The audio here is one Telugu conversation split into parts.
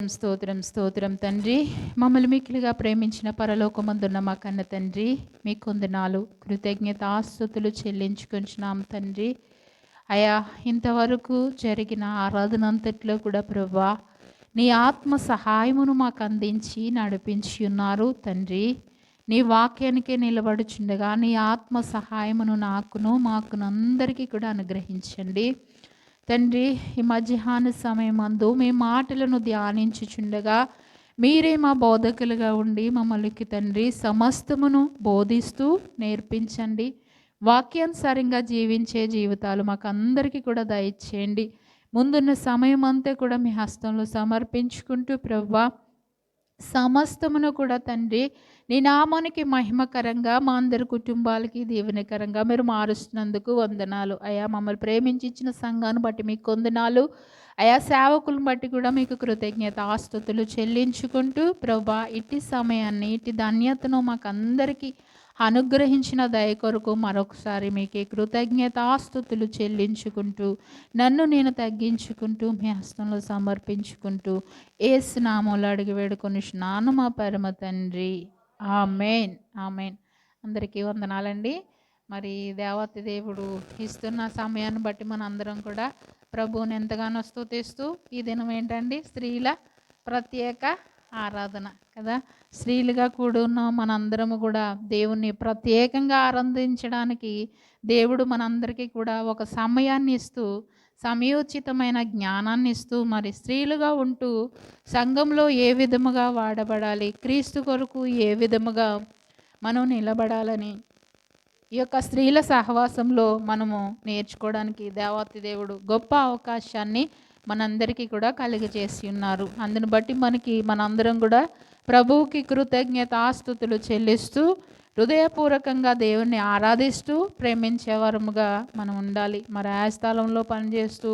స్తోత్రం స్తోత్రం తండ్రి, మమ్మల్ని మిక్కిలిగా ప్రేమించిన పరలోకమందున్న మా కన్న తండ్రి, మీ కొందనాలు కృతజ్ఞతాస్తుతులు చెల్లించుకుంటున్నాం తండ్రి. అయా, ఇంతవరకు జరిగిన ఆరాధన అంతట్లో కూడా ప్రభువా, నీ ఆత్మ సహాయమును మాకు అందించి నడిపించి ఉన్నారు తండ్రి. నీ వాక్యానికే నిలబడుచుండగా నీ ఆత్మ సహాయమును నాకును మాకును అందరికీ కూడా అనుగ్రహించండి తండ్రి. ఈ మధ్యాహ్న సమయమందు మీ మాటలను ధ్యానించుచుండగా మీరే మా బోధకులుగా ఉండి మమ్మల్ని తండ్రి సమస్తమును బోధిస్తూ నేర్పించండి. వాక్యానుసారంగా జీవించే జీవితాలు మాకు అందరికీ కూడా దయచేయండి. ముందున్న సమయం అంతా కూడా మీ హస్తంలో సమర్పించుకుంటూ ప్రభువా, సమస్తమును కూడా తండ్రి నీ నామానికి మహిమకరంగా మా అందరి కుటుంబాలకి దీవెనకరంగా మీరు మారుస్తున్నందుకు వందనాలు అయా. మమ్మల్ని ప్రేమించి ఇచ్చిన సంఘాన్ని బట్టి మీకు వందనాలు అయా. సేవకులను బట్టి కూడా మీకు కృతజ్ఞత ఆస్తుతులు చెల్లించుకుంటూ ప్రభా, ఇట్టి సమయాన్ని ఇట్టి ధన్యతను మాకు అందరికీ అనుగ్రహించిన దయ కొరకు మరొకసారి మీకే కృతజ్ఞతాస్తుతులు చెల్లించుకుంటూ నన్ను నేను తగ్గించుకుంటూ మీ హస్తంలో సమర్పించుకుంటూ యేసు నామములో అడిగి వేడుకొని నాను మా పరమ తండ్రి, ఆమేన్ ఆమేన్. అందరికీ వందనాలండి. మరి దేవతి దేవుడు ఇస్తున్న సమయాన్ని బట్టి మన అందరం కూడా ప్రభువుని ఎంతగానో స్తుతిస్తూ, ఈ దినం ఏంటండి, స్త్రీల ప్రత్యేక ఆరాధన కదా. స్త్రీలుగా కూడున్న మనందరము కూడా దేవుణ్ణి ప్రత్యేకంగా ఆరాధించడానికి దేవుడు మనందరికీ కూడా ఒక సమయాన్ని ఇస్తూ, సమయోచితమైన జ్ఞానాన్ని ఇస్తూ, మరి స్త్రీలుగా ఉంటూ సంఘంలో ఏ విధముగా వాడబడాలి, క్రీస్తు కొరకు ఏ విధముగా మనం నిలబడాలని ఈ యొక్క స్త్రీల సహవాసంలో మనము నేర్చుకోవడానికి దేవాతి దేవుడు గొప్ప అవకాశాన్ని మనందరికీ కూడా కలిగజేసి ఉన్నారు. అందుని బట్టి మనందరం కూడా ప్రభువుకి కృతజ్ఞతాస్తుతులు చెల్లిస్తూ హృదయపూర్వకంగా దేవుణ్ణి ఆరాధిస్తూ ప్రేమించేవారముగా మనం ఉండాలి. మరి ఆ స్థలంలో పనిచేస్తూ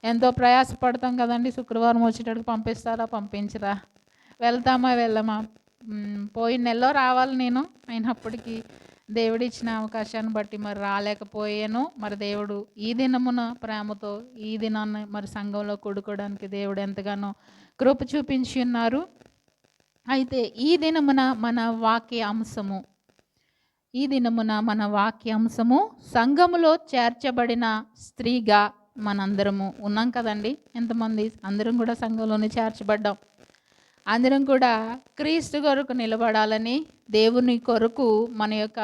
ఎంతో ప్రయాసపడతాం కదండి. శుక్రవారం వచ్చేటప్పుడు పంపిస్తారా, పంపించరా, వెళ్తామా వెళ్ళమా, పోయిన నెలలో రావాలి నేను, అయినప్పటికీ దేవుడు ఇచ్చిన అవకాశాన్ని బట్టి మరి రాలేకపోయాను. మరి దేవుడు ఈ దినమున ప్రేమతో ఈ దినాన్ని మరి సంఘంలో కూడుకోవడానికి దేవుడు ఎంతగానో కృప చూపించి ఉన్నారు. అయితే ఈ దినమున మన వాక్య అంశము సంఘములో చేర్చబడిన స్త్రీగా మనందరము ఉన్నాం కదండి. ఎంతమంది? అందరం కూడా సంఘంలోనే చేర్చబడ్డాం. అందరం కూడా క్రీస్తు కొరకు నిలబడాలని, దేవుని కొరకు మన యొక్క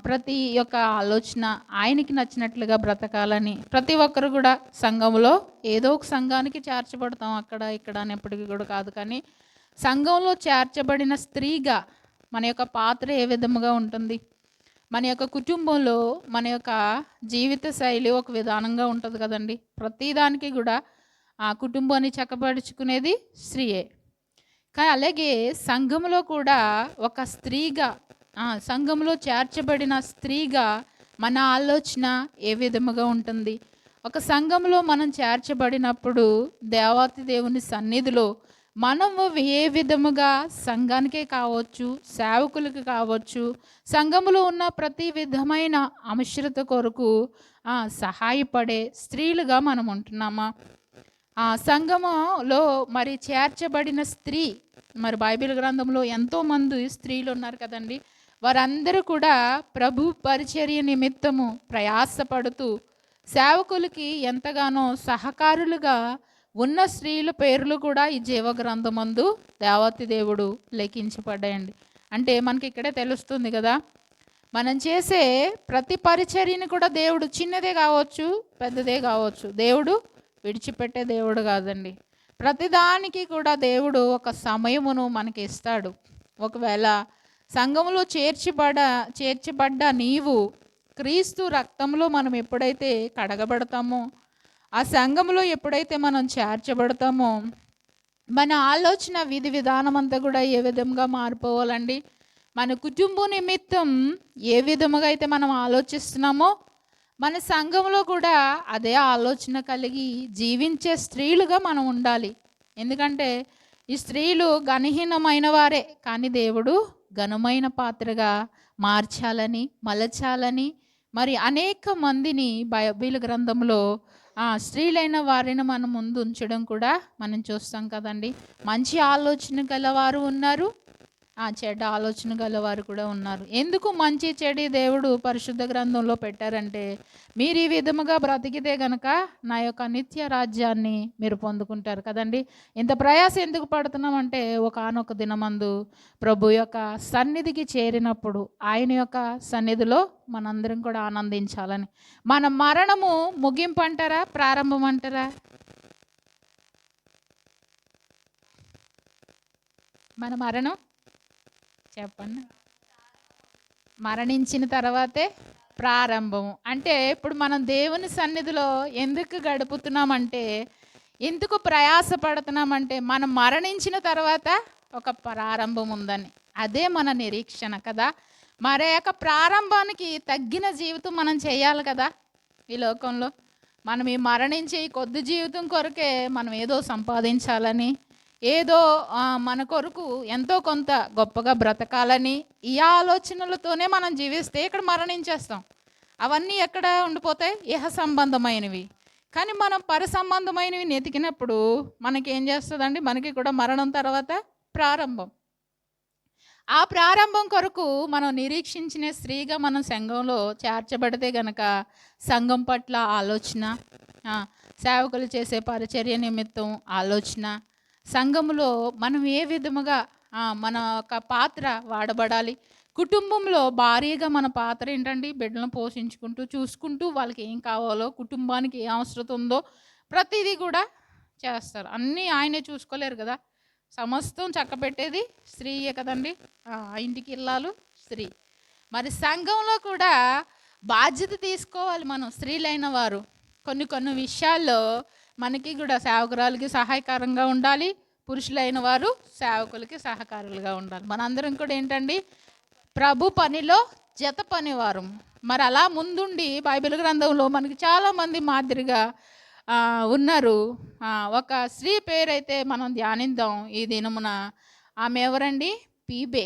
ప్రతి ఒక్క ఆలోచన ఆయనకి నచ్చినట్లుగా బ్రతకాలని ప్రతి ఒక్కరు కూడా సంఘంలో ఏదో ఒక సంఘానికి చేర్చబడతాం, అక్కడ ఇక్కడ అని ఎప్పటికీ కూడా కాదు. కానీ సంఘంలో చేర్చబడిన స్త్రీగా మన యొక్క పాత్ర ఏ విధముగా ఉంటుంది? మన యొక్క కుటుంబంలో మన యొక్క జీవిత శైలి ఒక విధానంగా ఉంటుంది కదండి. ప్రతిదానికి కూడా ఆ కుటుంబాన్ని చక్కపరుచుకునేది స్త్రీయే. కానీ అలాగే సంఘంలో కూడా ఒక స్త్రీగా, సంఘంలో చేర్చబడిన స్త్రీగా మన ఆలోచన ఏ విధముగా ఉంటుంది? ఒక సంఘంలో మనం చేర్చబడినప్పుడు దేవాతి దేవుని సన్నిధిలో మనము ఏ విధముగా సంఘానికే కావచ్చు, సేవకులకు కావచ్చు, సంఘములో ఉన్న ప్రతి విధమైన అవసరత కొరకు సహాయపడే స్త్రీలుగా మనం ఉంటున్నామా? సంఘములో మరి చేర్చబడిన స్త్రీ, మరి బైబిల్ గ్రంథంలో ఎంతోమంది స్త్రీలు ఉన్నారు కదండి. వారందరూ కూడా ప్రభు పరిచర్య నిమిత్తము ప్రయాసపడుతూ సేవకులకి ఎంతగానో సహకారులుగా ఉన్న స్త్రీల పేర్లు కూడా ఈ జీవగ్రంథమందు దేవతి దేవుడు లెక్కించబడ్డాయండి. అంటే మనకి ఇక్కడే తెలుస్తుంది కదా, మనం చేసే ప్రతి పరిచర్యని కూడా దేవుడు చిన్నదే కావచ్చు, పెద్దదే కావచ్చు, దేవుడు విడిచిపెట్టే దేవుడు కాదండి. ప్రతిదానికి కూడా దేవుడు ఒక సమయమును మనకి ఇస్తాడు. ఒకవేళ సంఘంలో చేర్చబడ్డ నీవు క్రీస్తు రక్తంలో మనం ఎప్పుడైతే కడగబడతామో, ఆ సంఘంలో ఎప్పుడైతే మనం చేర్చబడతామో, మన ఆలోచన విధి విధానం అంతా కూడా ఏ విధంగా మారిపోవాలండి? మన కుటుంబం నిమిత్తం ఏ విధముగా అయితే మనం ఆలోచిస్తున్నామో, మన సంఘంలో కూడా అదే ఆలోచన కలిగి జీవించే స్త్రీలుగా మనం ఉండాలి. ఎందుకంటే ఈ స్త్రీలు ఘనహీనమైన వారే, కానీ దేవుడు ఘనమైన పాత్రగా మార్చాలని, మలచాలని మరి అనేక మందిని బైబిల్ గ్రంథంలో స్త్రీలైన వారిని మనం ముందు ఉంచడం కూడా మనం చూస్తాం కదండి. మంచి ఆలోచన గలవారు ఉన్నారు, చెడ్డ ఆలోచన గలవారు కూడా ఉన్నారు. ఎందుకు మంచి చెడు దేవుడు పరిశుద్ధ గ్రంథంలో పెట్టారంటే, మీరు ఈ విధముగా బ్రతికితే గనక నా యొక్క నిత్య రాజ్యాన్ని మీరు పొందుకుంటారు కదండి. ఇంత ప్రయాసం ఎందుకు పడుతున్నామంటే, ఒకానొక దినమందు ప్రభు యొక్క సన్నిధికి చేరినప్పుడు ఆయన యొక్క సన్నిధిలో మనందరం కూడా ఆనందించాలని. మన మరణము ముగింపు అంటారా, ప్రారంభం అంటారా? మన మరణం చెప్పండి. మరణించిన తర్వాతే ప్రారంభము. అంటే ఇప్పుడు మనం దేవుని సన్నిధిలో ఎందుకు గడుపుతున్నామంటే, ఎందుకు ప్రయాసపడుతున్నామంటే, మనం మరణించిన తర్వాత ఒక ప్రారంభం ఉందని. అదే మన నిరీక్షణ కదా. మరి యొక్క ప్రారంభానికి తగ్గిన జీవితం మనం చేయాలి కదా ఈ లోకంలో. మనం ఈ మరణించే ఈ కొద్ది జీవితం కొరకే మనం ఏదో సంపాదించాలని, ఏదో మన కొరకు ఎంతో కొంత గొప్పగా బ్రతకాలని ఈ ఆలోచనలతోనే మనం జీవిస్తే ఇక్కడ మరణించేస్తాం. అవన్నీ ఎక్కడ ఉండిపోతాయి? ఇహ సంబంధమైనవి. కానీ మనం పర సంబంధమైనవి నెతికినప్పుడు మనకేం చేస్తుందండి? మనకి కూడా మరణం తర్వాత ప్రారంభం. ఆ ప్రారంభం కొరకు మనం నిరీక్షించిన స్త్రీగా మనం సంఘంలో చేర్చబడితే గనక సంఘం పట్ల ఆలోచన, సేవకులు చేసే పరిచర్య నిమిత్తం ఆలోచన, సంఘములో మనం ఏ విధముగా మన యొక్క పాత్ర వాడబడాలి, కుటుంబంలో భారీగా మన పాత్ర ఏంటండి? బిడ్డలను పోషించుకుంటూ చూసుకుంటూ వాళ్ళకి ఏం కావాలో, కుటుంబానికి ఏ అవసరం ఉందో ప్రతిదీ కూడా చేస్తారు. అన్నీ ఆయనే చూసుకోలేరు కదా. సమస్తం చక్కబెట్టేది స్త్రీయే కదండి. ఇంటికి ఇల్లాలు స్త్రీ. మరి సంఘంలో కూడా బాధ్యత తీసుకోవాలి మనం, స్త్రీలైన వారు. కొన్ని కొన్ని విషయాల్లో మనకి కూడా సేవకురాలకి సహాయకరంగా ఉండాలి, పురుషులైన వారు సేవకులకి సహకారులుగా ఉండాలి. మనందరం కూడా ఏంటండి? ప్రభు పనిలో జత పనివారు. మరి అలా ముందుండి బైబిల్ గ్రంథంలో మనకి చాలామంది మాదిరిగా ఉన్నారు. ఒక స్త్రీ పేరైతే మనం ధ్యానిద్దాం ఈ దినమున. ఆమె ఎవరండి? పీబే.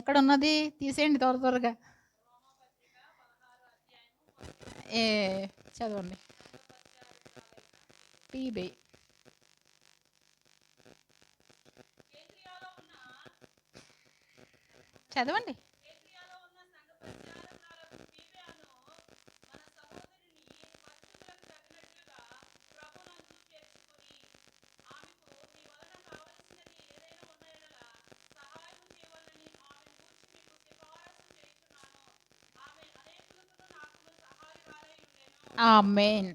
ఎక్కడున్నది? తీసేయండి త్వర త్వరగా. చదవండి. పీబే. చదవండి. ఆమేన్.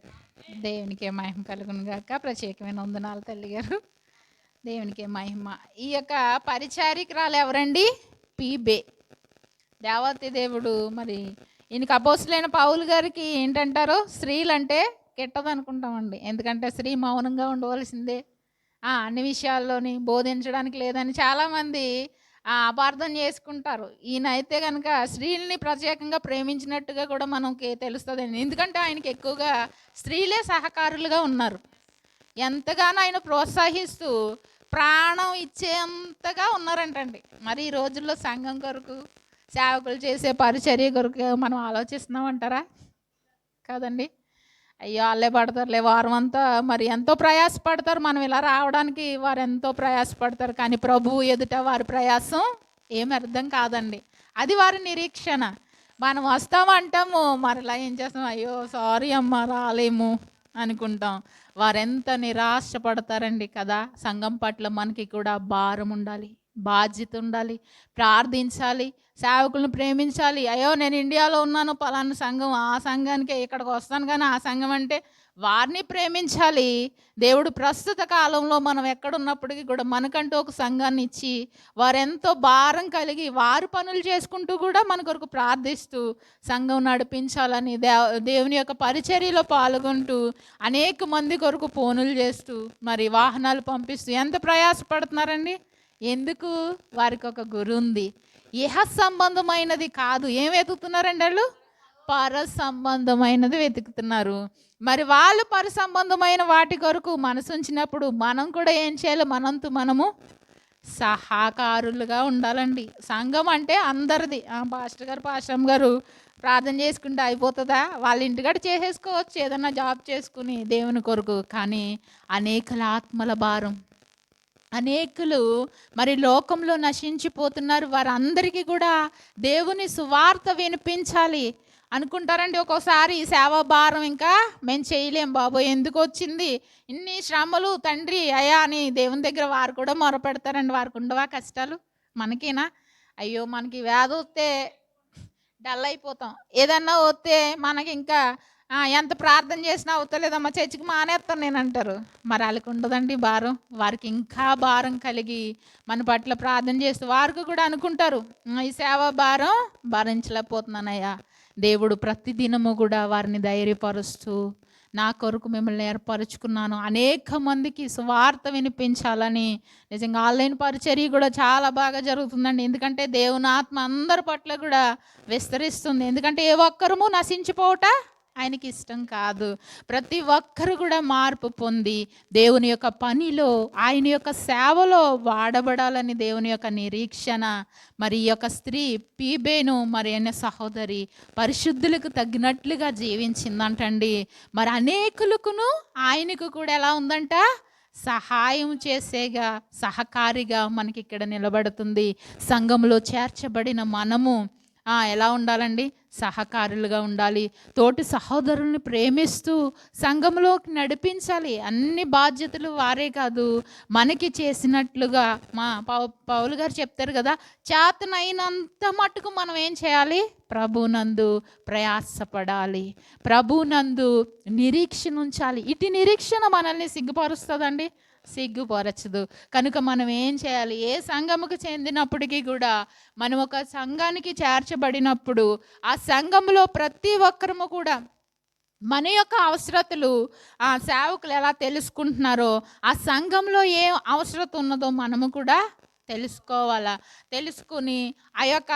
దేవునికే మహిమ కలుగును గాక. ప్రత్యేకమైన వందనాలు తల్లి గారు. దేవునికే మహిమ. ఈ యొక్క పరిచారికురాలు ఎవరండి? పీబే. దేవతి దేవుడు మరి ఈయనకి అపోస్తులైన పౌలు గారికి ఏంటంటారు? స్త్రీలంటే గిట్టదు అనుకుంటామండి. ఎందుకంటే స్త్రీ మౌనంగా ఉండవలసిందే, అన్ని విషయాల్లోని బోధించడానికి లేదని చాలామంది అపార్థం చేసుకుంటారు. ఈయన అయితే కనుక స్త్రీలని ప్రత్యేకంగా ప్రేమించినట్టుగా కూడా మనకి తెలుస్తుంది. ఎందుకంటే ఆయనకి ఎక్కువగా స్త్రీలే సహకారులుగా ఉన్నారు. ఎంతగానో ఆయన ప్రోత్సహిస్తూ ప్రాణం ఇచ్చేంతగా ఉన్నారంటండి. మరి ఈ రోజుల్లో సంఘం కొరకు, సేవకులు చేసే పరిచర్య కొరకు మనం ఆలోచిస్తున్నామంటారా? కాదండి. అయ్యో వాళ్ళే పడతారులే, వారం అంతా మరి ఎంతో ప్రయాసపడతారు మనం ఇలా రావడానికి. వారు ఎంతో ప్రయాసపడతారు, కానీ ప్రభువు ఎదుట వారి ప్రయాసం ఏమి అర్థం కాదండి. అది వారి నిరీక్షణ. మనం వస్తామంటాము, మరలా ఏం చేస్తాం? అయ్యో సారీ అమ్మ రాలేము అనుకుంటాం. వారెంత నిరాశపడతారండి కదా. సంఘం పట్ల మనకి కూడా భారం ఉండాలి, బాధ్యత ఉండాలి, ప్రార్థించాలి, సేవకులను ప్రేమించాలి. అయ్యో నేను ఇండియాలో ఉన్నాను, పలానా సంఘం, ఆ సంఘానికే ఇక్కడికి వస్తాను, కానీ ఆ సంఘం అంటే వారిని ప్రేమించాలి. దేవుడు ప్రస్తుత కాలంలో మనం ఎక్కడున్నప్పటికీ కూడా మనకంటూ ఒక సంఘాన్ని ఇచ్చి వారెంతో భారం కలిగి వారు పనులు చేసుకుంటూ కూడా మన కొరకు ప్రార్థిస్తూ సంఘం నడిపించాలని దేవుని యొక్క పరిచర్యలో పాల్గొంటూ అనేక మంది కొరకు ఫోనులు చేస్తూ మరి వాహనాలు పంపిస్తూ ఎంత ప్రయాసపడుతున్నారండి. ఎందుకు? వారికి ఒక గురి ఉంది. ఇహ సంబంధమైనది కాదు. ఏం వెతుకుతున్నారండి వాళ్ళు? పర సంబంధమైనది వెతుకుతున్నారు. మరి వాళ్ళు పర సంబంధమైన వాటి కొరకు మనసు ఉంచినప్పుడు మనం కూడా ఏం చేయాలి? మనంతో మనము సహకారులుగా ఉండాలండి. సంఘం అంటే అందరిది. పాస్టర్ గారు, పాస్టమ్ గారు ప్రార్థన చేసుకుంటే అయిపోతుందా? వాళ్ళ ఇంటికాడ చేసేసుకోవచ్చు ఏదన్నా జాబ్ చేసుకుని దేవుని కొరకు. కానీ అనేకల ఆత్మల భారం, అనేకులు మరి లోకంలో నశించిపోతున్నారు. వారందరికీ కూడా దేవుని సువార్త వినిపించాలి అనుకుంటారండి. ఒక్కోసారి ఈ సేవా భారం ఇంకా మేము చేయలేం బాబోయ్, ఎందుకు వచ్చింది ఇన్ని శ్రమలు తండ్రి అయ్యా అని దేవుని దగ్గర వారు కూడా మొరపెడతారండి. వారికి ఉండవా కష్టాలు? మనకేనా? అయ్యో మనకి వ్యాధి వస్తే డల్ అయిపోతాం, ఏదన్నా వస్తే మనకి ఇంకా ఎంత ప్రార్థన చేసినా అవుతలేదమ్మా చర్చికి మానేస్తాను నేను అంటారు. మరి వాళ్ళకి ఉండదండి భారం? వారికి ఇంకా భారం కలిగి మన పట్ల ప్రార్థన చేస్తూ వారికి కూడా అనుకుంటారు, ఈ సేవా భారం భరించలేకపోతున్నానయ్యా. దేవుడు ప్రతిదినము కూడా వారిని ధైర్యపరుస్తూ నా కొరకు మిమ్మల్ని ఏర్పరచుకున్నాను, అనేక మందికి సువార్త వినిపించాలని. నిజంగా ఆన్లైన్ పరిచర్య కూడా చాలా బాగా జరుగుతుందండి. ఎందుకంటే దేవుని ఆత్మ అందరి పట్ల కూడా విస్తరిస్తుంది. ఎందుకంటే ఏ ఒక్కరము నశించిపోవట ఆయనకి ఇష్టం కాదు. ప్రతి ఒక్కరు కూడా మార్పు పొంది దేవుని యొక్క పనిలో, ఆయన యొక్క సేవలో వాడబడాలని దేవుని యొక్క నిరీక్షణ. మరి ఈ యొక్క స్త్రీ పీబేను మరి అనే సహోదరి పరిశుద్ధులకు తగినట్లుగా జీవించిందంటండి. మరి అనేకులకును ఆయనకు కూడా ఎలా ఉందంట, సహాయం చేసేగా, సహకారిగా మనకి ఇక్కడ నిలబడుతుంది. సంఘంలో చేర్చబడిన మనము ఎలా ఉండాలండి? సహకారులుగా ఉండాలి. తోటి సహోదరుల్ని ప్రేమిస్తూ సంఘంలోకి నడిపించాలి. అన్ని బాధ్యతలు వారే కాదు, మనకి చేసినట్లుగా పౌలు గారు చెప్తారు కదా, చేతనైనంత మట్టుకు మనం ఏం చేయాలి? ప్రభునందు ప్రయాసపడాలి, ప్రభునందు నిరీక్షణ ఉంచాలి. ఇటు నిరీక్షణ మనల్ని సిగ్గుపరుస్తుందండి? సిగ్గుపరచదు. కనుక మనం ఏం చేయాలి? ఏ సంఘముకు చెందినప్పటికీ కూడా మనం ఒక సంఘానికి చేర్చబడినప్పుడు ఆ సంఘంలో ప్రతి ఒక్కరము కూడా మన యొక్క అవసరతలు సేవకులు ఎలా తెలుసుకుంటున్నారో ఆ సంఘంలో ఏ అవసరత ఉన్నదో మనము కూడా తెలుసుకోవాలా. తెలుసుకుని ఆ యొక్క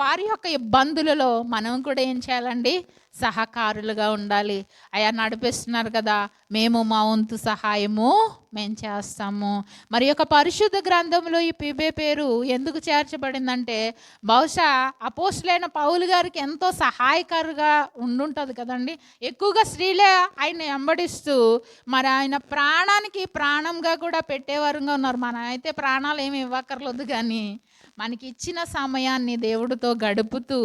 వారి యొక్క ఇబ్బందులలో మనం కూడా ఏం చేయాలండి? సహకారులుగా ఉండాలి. అయ్యా నడిపిస్తున్నారు కదా, మేము మా వంతు సహాయము మేము చేస్తాము. మరి యొక్క పరిశుద్ధ గ్రంథంలో ఈ పీబే పేరు ఎందుకు చేర్చబడిందంటే, బహుశా అపోస్తులైన పౌలు గారికి ఎంతో సహాయకారుగా ఉండుంటుంది కదండి. ఎక్కువగా స్త్రీలే ఆయన వెంబడిస్తూ మరి ఆయన ప్రాణానికి ప్రాణంగా కూడా పెట్టేవారుగా ఉన్నారు. మనం అయితే ప్రాణాలు ఏమి ఇవ్వక్కర్లేదు, కానీ మనకి ఇచ్చిన సమయాన్ని దేవుడితో గడుపుతూ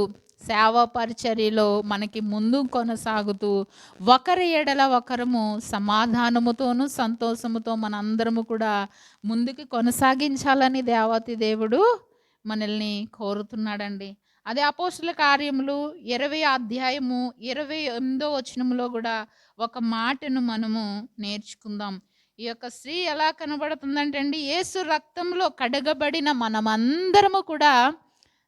సేవా పరిచర్యలో మనకి ముందు కొనసాగుతూ ఒకరి ఎడల ఒకరము సమాధానముతోనూ సంతోషముతో మనందరము కూడా ముందుకు కొనసాగించాలని దేవాతి దేవుడు మనల్ని కోరుతున్నాడండి. అదే అపోస్తుల కార్యములు 20వ అధ్యాయము 28వ వచనంలో కూడా ఒక మాటను మనము నేర్చుకుందాం. ఈ యొక్క స్త్రీ ఎలా కనబడుతుందంటే అండి, యేసు రక్తంలో కడగబడిన మనమందరము కూడా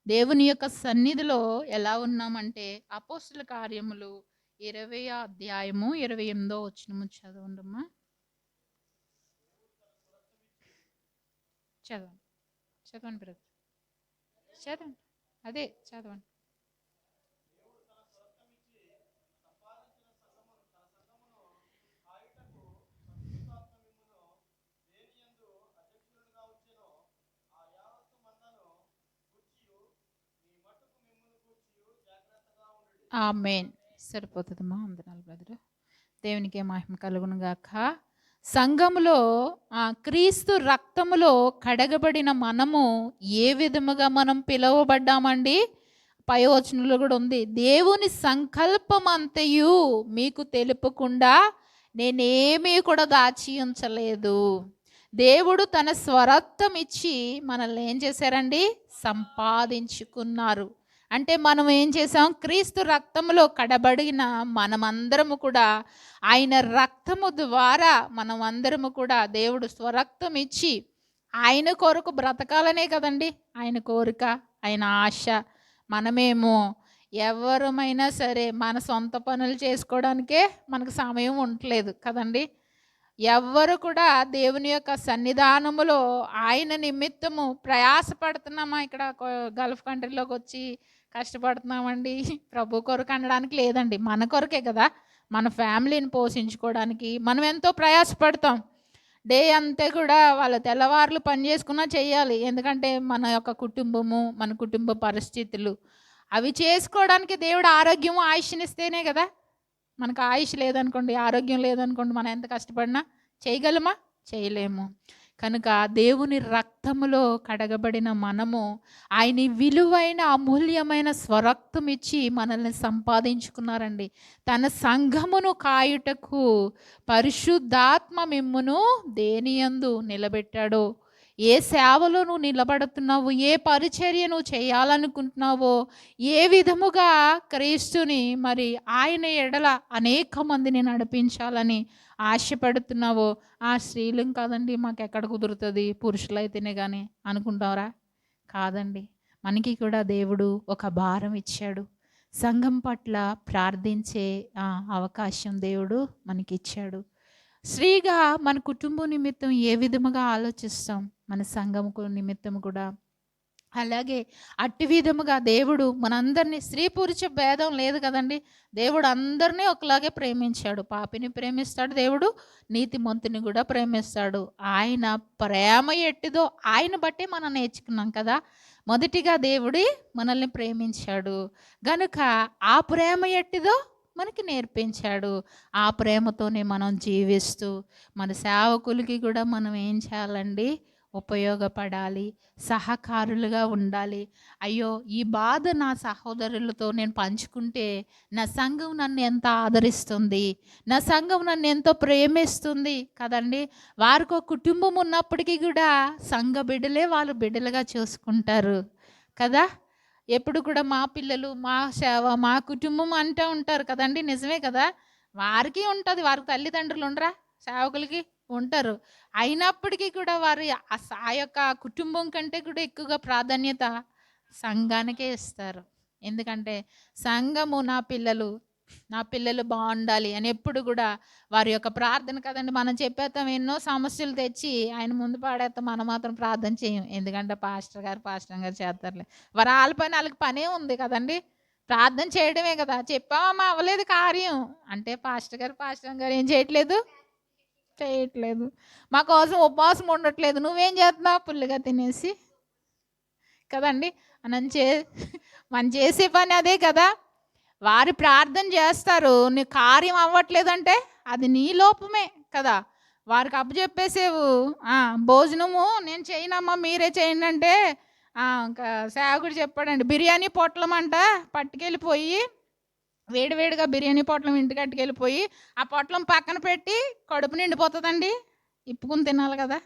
దేవుని యొక్క సన్నిధిలో ఎలా ఉన్నామంటే, అపోస్తుల కార్యములు 20వ అధ్యాయము 28వ వచనము చదవండమ్మా. చదవండి బ్రదర్, చదవండి. అదే చదవండి. ఆమేన్. సరిపోతుందమ్మా. వందనాలు బ్రదర్. దేవునికి మహిమ కలుగును గాక. సంఘములో క్రీస్తు రక్తములో కడగబడిన మనము ఏ విధముగా మనం పిలువబడ్డామండి? పై వచనంలో కూడా ఉంది, దేవుని సంకల్పం అంతయు మీకు తెలుపకుండా నేనేమీ కూడా దాచి ఉంచలేదు. దేవుడు తన స్వరక్తం ఇచ్చి మనల్ని ఏం చేశారండి? సంపాదించుకున్నారు. అంటే మనం ఏం చేసాం? క్రీస్తు రక్తములో కడబడిన మనమందరము కూడా ఆయన రక్తము ద్వారా మనం అందరము కూడా దేవుడు స్వరక్తం ఇచ్చి ఆయన కొరకు బ్రతకాలనే కదండి ఆయన కోరిక, ఆయన ఆశ. మనమేమో ఎవరమైనా సరే మన సొంత పనులు చేసుకోవడానికే మనకు సమయం ఉండలేదు కదండి. ఎవ్వరు కూడా దేవుని యొక్క సన్నిధానములో ఆయన నిమిత్తము ప్రయాసపడుతున్నామా? ఇక్కడ గల్ఫ్ కంట్రీలోకి వచ్చి కష్టపడుతున్నామండి ప్రభు కొరకు అనడానికి లేదండి, మన కొరకే కదా, మన ఫ్యామిలీని పోషించుకోవడానికి మనం ఎంతో ప్రయాసపడతాం. డే అంతా కూడా వాళ్ళ తెల్లవారులు పని చేసుకున్నా చెయ్యాలి. ఎందుకంటే మన యొక్క కుటుంబము, మన కుటుంబ పరిస్థితులు అవి చేసుకోవడానికి దేవుడు ఆరోగ్యం ఆయుష్నిస్తేనే కదా. మనకు ఆయుష్ లేదనుకోండి, ఆరోగ్యం లేదనుకోండి, మనం ఎంత కష్టపడినా చేయగలమా? చేయలేము. కనుక దేవుని రక్తములో కడగబడిన మనము ఆయన విలువైన అమూల్యమైన స్వరక్తం ఇచ్చి మనల్ని సంపాదించుకున్నారండి. తన సంఘమును కాయుటకు పరిశుద్ధాత్మ మిమ్మును దేనియందు నిలబెట్టాడో, ఏ సేవలో నువ్వు నిలబడుతున్నావు, ఏ పరిచర్య నువ్వు చేయాలనుకుంటున్నావో, ఏ విధముగా క్రీస్తుని మరి ఆయన ఎడల అనేక మందిని నడిపించాలని ఆశపడుతున్నావో, ఆ స్త్రీలం కాదండి మాకు ఎక్కడ కుదురుతుంది, పురుషులైతేనే కానీ అనుకుంటారా? కాదండి. మనకి కూడా దేవుడు ఒక భారం ఇచ్చాడు. సంఘం పట్ల ప్రార్థించే అవకాశం దేవుడు మనకిచ్చాడు. స్త్రీగా మన కుటుంబం నిమిత్తం ఏ విధముగా ఆలోచిస్తాం, మన సంఘము నిమిత్తం కూడా అలాగే అట్టి విధముగా దేవుడు మనందరినీ, స్త్రీ పురుష భేదం లేదు కదండి. దేవుడు అందరినీ ఒకలాగే ప్రేమించాడు. పాపిని ప్రేమిస్తాడు దేవుడు, నీతిమంతుని కూడా ప్రేమిస్తాడు. ఆయన ప్రేమ ఎట్టిదో ఆయన బట్టి మనం నేర్చుకున్నాం కదా. మొదటిగా దేవుడి మనల్ని ప్రేమించాడు గనుక ఆ ప్రేమ ఎట్టిదో మనకి నేర్పించాడు. ఆ ప్రేమతోనే మనం జీవిస్తూ మన సేవకులకి కూడా మనం ఏం చేయాలండి, ఉపయోగపడాలి, సహకారులుగా ఉండాలి. అయ్యో ఈ బాధ నా సహోదరులతో నేను పంచుకుంటే నా సంఘం నన్ను ఎంత ఆదరిస్తుంది, నా సంఘం నన్ను ఎంతో ప్రేమిస్తుంది కదండి. వారికి ఒక కుటుంబం ఉన్నప్పటికీ కూడా సంఘ బిడ్డలే వాళ్ళు బిడ్డలుగా చూసుకుంటారు కదా. ఎప్పుడు కూడా మా పిల్లలు, మా సేవ, మా కుటుంబం అంటూ ఉంటారు కదండి. నిజమే కదా. వారికి ఉంటుంది, వారికి తల్లిదండ్రులు ఉండరా? సేవకులకి ఉంటారు. అయినప్పటికీ కూడా వారు ఆ యొక్క కుటుంబం కంటే కూడా ఎక్కువగా ప్రాధాన్యత సంఘానికే ఇస్తారు. ఎందుకంటే సంఘము నా పిల్లలు బాగుండాలి అని ఎప్పుడు కూడా వారి యొక్క ప్రార్థన కదండి. మనం చెప్పేస్తాం ఎన్నో సమస్యలు తెచ్చి ఆయన ముందు పాడేస్తాం, మనం మాత్రం ప్రార్థన చేయం. ఎందుకంటే పాస్టర్ గారు చేస్తారులే, వారు వాళ్ళ పని వాళ్ళకి పనే ఉంది కదండి. ప్రార్థన చేయడమే కదా. చెప్పామా అవ్వలేదు కార్యం అంటే పాస్టర్ గారు ఏం చేయట్లేదు, మా కోసం ఉపవాసం ఉండట్లేదు, నువ్వేం చేస్తున్నావు, పుల్లుగా తినేసి కదండి. మనం చేసే పని అదే కదా. వారి ప్రార్థన చేస్తారు, నీ కార్యం అవ్వట్లేదంటే అది నీ లోపమే కదా. వారికి అప్పచెప్పేసేవు, భోజనము నేను చేయనమ్మా మీరే చేయండి అంటే సేవకుడు చెప్పాడండి, బిర్యానీ పొట్లం అంట పట్టుకెళ్ళిపోయి, వేడివేడిగా బిర్యానీ పొట్లం ఇంటికి కట్టుకెళ్ళిపోయి ఆ పొట్లం పక్కన పెట్టి కడుపు నిండిపోతుందండి. ఇప్పుకుని తినాలి కదా,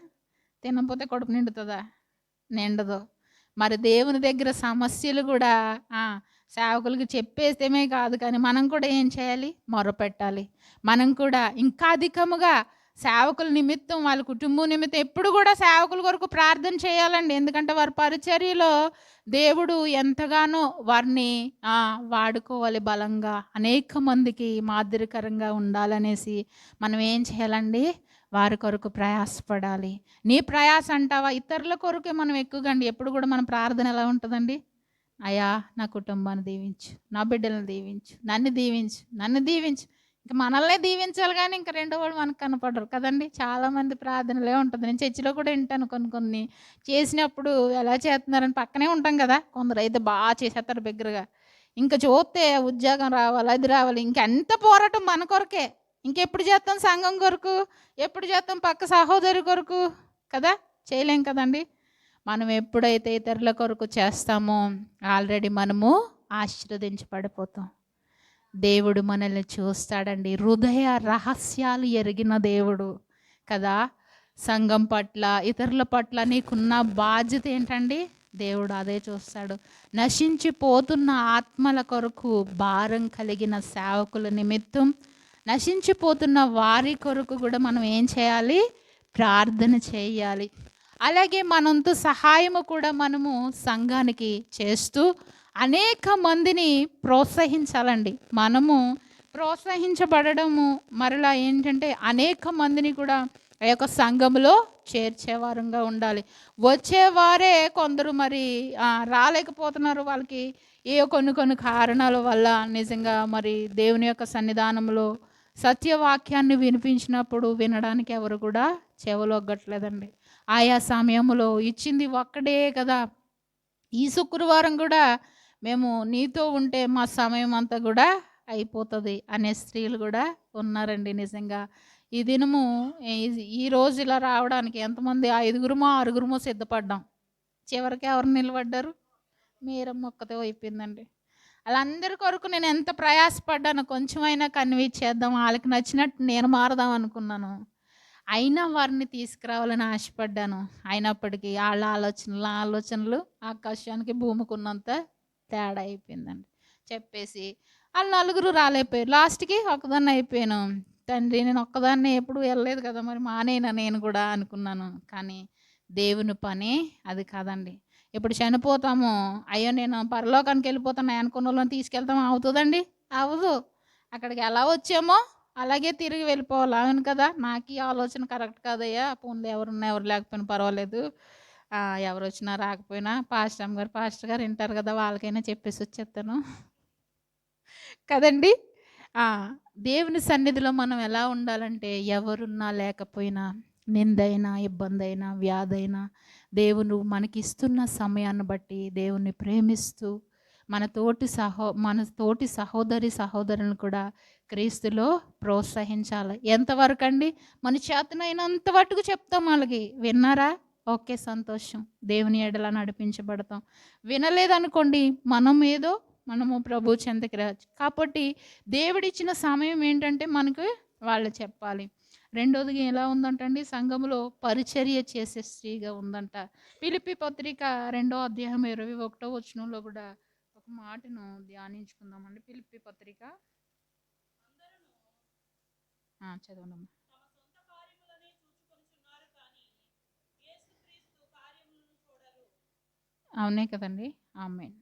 తినకపోతే కడుపు నిండుతుందా? నిండదు. మరి దేవుని దగ్గర సమస్యలు కూడా సేవకులకి చెప్పేస్తేమే కాదు, కానీ మనం కూడా ఏం చేయాలి, మొరపెట్టాలి. మనం కూడా ఇంకా అధికముగా సేవకుల నిమిత్తం, వాళ్ళ కుటుంబం నిమిత్తం ఎప్పుడు కూడా సేవకుల కొరకు ప్రార్థన చేయాలండి. ఎందుకంటే వారి పరిచర్యలో దేవుడు ఎంతగానో వారిని వాడుకోవాలి బలంగా, అనేక మందికి మాదిరికరంగా ఉండాలనేసి మనం ఏం చేయాలండి, వారి కొరకు ప్రయాసపడాలి. నీ ప్రయాస అంటావా, ఇతరుల కొరకే మనం ఎక్కువగా అండి. ఎప్పుడు కూడా మన ప్రార్థన ఎలా ఉంటుందండి, అయ్యా నా కుటుంబాన్ని దీవించు, నా బిడ్డలను దీవించు, నన్ను దీవించు. ఇంకా మనల్నే దీవించాలి కానీ ఇంకా రెండో వాళ్ళు మనకు కనపడరు కదండి. చాలామంది ప్రార్థనలే ఉంటుంది. నేను చర్చిలో కూడా వింటాను కొన్ని చేసినప్పుడు ఎలా చేస్తున్నారని పక్కనే ఉంటాం కదా. కొందరు అయితే బాగా చేసేస్తారు బిగ్గరగా. ఇంకా చూస్తే ఉద్యోగం రావాలి, అది రావాలి, ఇంకెంత పోరాటం మన కొరకే. ఇంకెప్పుడు చేస్తాం సంఘం కొరకు, ఎప్పుడు చేస్తాం పక్క సహోదరి కొరకు కదా, చేయలేం కదండి. మనం ఎప్పుడైతే ఇతరుల కొరకు చేస్తామో ఆల్రెడీ మనము ఆశీర్వదించబడిపోతాం. దేవుడు మనల్ని చూస్తాడండి. హృదయ రహస్యాలు ఎరిగిన దేవుడు కదా. సంఘం పట్ల, ఇతరుల పట్ల నీకున్న బాధ్యత ఏంటండి, దేవుడు అదే చూస్తాడు. నశించిపోతున్న ఆత్మల కొరకు భారం కలిగిన సేవకుల నిమిత్తం, నశించిపోతున్న వారి కొరకు కూడా మనం ఏం చేయాలి, ప్రార్థన చేయాలి. అలాగే మనంతో సహాయము కూడా మనము సంఘానికి చేస్తూ అనేక మందిని ప్రోత్సహించాలండి. మనము ప్రోత్సహించబడము మరలా ఏంటంటే అనేక మందిని కూడా ఆ యొక్క సంఘములో చేర్చేవారంగా ఉండాలి. వచ్చేవారే కొందరు మరి రాలేకపోతున్నారు, వాళ్ళకి ఏ కొన్ని కారణాల వల్ల నిజంగా మరి దేవుని యొక్క సన్నిధానంలో సత్యవాక్యాన్ని వినిపించినప్పుడు వినడానికి ఎవరు కూడా చెవులొగ్గట్లేదండి. ఆయా సమయంలో ఇచ్చింది ఒక్కడే కదా. ఈ శుక్రవారం కూడా మేము నీతో ఉంటే మా సమయం అంతా కూడా అయిపోతుంది అనే స్త్రీలు కూడా ఉన్నారండి. నిజంగా ఈ దినము ఈ రోజు ఇలా రావడానికి ఎంతమంది ఐదుగురుమో ఆరుగురుమో సిద్ధపడ్డాం. చివరికి ఎవరు నిలబడ్డారు? మీరమ్మ ఒక్కతే అయిపోయిందండి. వాళ్ళందరి కొరకు నేను ఎంత ప్రయాసపడ్డాను, కొంచెమైనా కన్విన్స్ చేద్దాం, వాళ్ళకి నచ్చినట్టు నేను మారదాం అనుకున్నాను. అయినా వారిని తీసుకురావాలని ఆశపడ్డాను. అయినప్పటికీ వాళ్ళ ఆలోచనలు ఆకాశానికి భూమికి ఉన్నంత తేడా అయిపోయిందండి. చెప్పేసి వాళ్ళు నలుగురు రాలేకపోయారు. లాస్ట్కి ఒక్కదాన్ని అయిపోయాను. తండ్రి నేను ఒక్కదాన్ని ఎప్పుడు వెళ్ళలేదు కదా, మరి మానేనా నేను కూడా అనుకున్నాను. కానీ దేవుని పని అది కాదండి. ఇప్పుడు చనిపోతాము, అయ్యో నేను పరలోకానికి వెళ్ళిపోతాను అనుకున్న వాళ్ళని తీసుకెళ్తాము అవుతుందండి? అవ్వదు. అక్కడికి ఎలా వచ్చామో అలాగే తిరిగి వెళ్ళిపోవాలి. అవును కదా, నాకు ఈ ఆలోచన కరెక్ట్ కాదయ్యా. పోన్లే ఎవరున్నా ఎవరు లేకపోయినా పర్వాలేదు, ఎవరు వచ్చినా రాకపోయినా పాస్టర్ గారు వింటారు కదా, వాళ్ళకైనా చెప్పేసి వచ్చేస్తాను కదండి. దేవుని సన్నిధిలో మనం ఎలా ఉండాలంటే ఎవరున్నా లేకపోయినా, నిందైనా ఇబ్బందైనా వ్యాధైనా దేవుడు మనకిస్తున్న సమయాన్ని బట్టి దేవుణ్ణి ప్రేమిస్తూ మన తోటి సహోదరి సహోదరులను కూడా క్రీస్తులో ప్రోత్సహించాలి. ఎంతవరకు అండి? మన చేతనైనంత మట్టుకు చెప్తాం. వాళ్ళకి విన్నారా? ఓకే, సంతోషం, దేవుని ఎడల నడిపించబడతాం. వినలేదనుకోండి, మనము ప్రభు చెంతకి రావచ్చు. కాబట్టి దేవుడిచ్చిన సమయం ఏంటంటే మనకు వాళ్ళు చెప్పాలి. రెండోదిగా ఎలా ఉందంటండి, సంఘములో పరిచర్య చేసే స్త్రీగా ఉందంట. ఫిలిప్పీ పత్రిక 2వ అధ్యాయం 21వ వచనంలో కూడా ఒక మాటను ధ్యానించుకుందామండి. ఫిలిప్పీ పత్రిక చదవండి. అవునే కదండి. ఆమేన్.